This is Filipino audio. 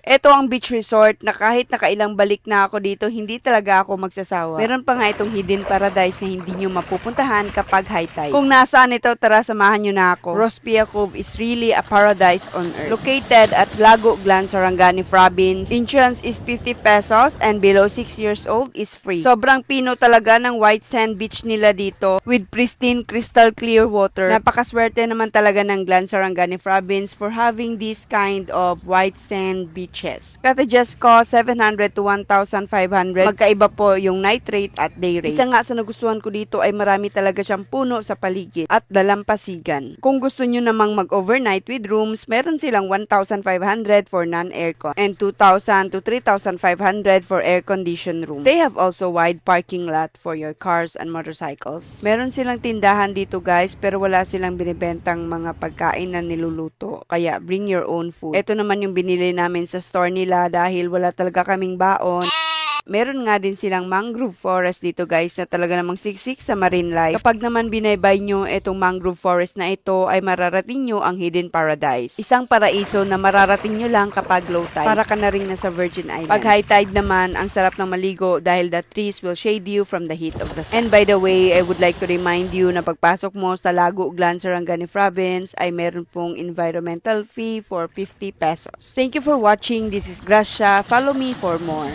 Ito ang beach resort na kahit nakailang balik na ako dito, hindi talaga ako magsasawa. Meron pa nga itong hidden paradise na hindi nyo mapupuntahan kapag high tide. Kung nasaan ito, tara samahan nyo na ako. Rospia Cove is really a paradise on earth. Located at Lago Glan, Sarangani Province. Entrance is 50 pesos and below 6 years old is free. Sobrang pino talaga ng white sand beach nila dito with pristine crystal clear water. Napakaswerte naman talaga ng Glan, Sarangani Province for having this kind of white sand beach. Cottages cost 700 to 1,500. Magkaiba po yung night rate at day rate. Isa nga sa nagustuhan ko dito ay marami talaga siyang puno sa paligid at dalampasigan. Kung gusto nyo namang mag-overnight with rooms, meron silang 1,500 for non-aircon and 2,000 to 3,500 for air-conditioned room. They have also wide parking lot for your cars and motorcycles. Meron silang tindahan dito guys, pero wala silang binibentang mga pagkain na niluluto. Kaya bring your own food. Ito naman yung binili namin sa store nila dahil wala talaga kaming baon. Meron nga din silang mangrove forest dito guys na talaga namang siksik sa marine life. Kapag naman binaybay nyo itong mangrove forest na ito ay mararating nyo ang hidden paradise. Isang paraiso na mararating nyo lang kapag low tide. Para ka na rin nasa Virgin Island. Pag high tide naman, ang sarap ng maligo dahil the trees will shade you from the heat of the sun. And by the way, I would like to remind you na pagpasok mo sa Lago Glan, Sarangani Province ay meron pong environmental fee for 50 pesos. Thank you for watching. This is Gracia. Follow me for more.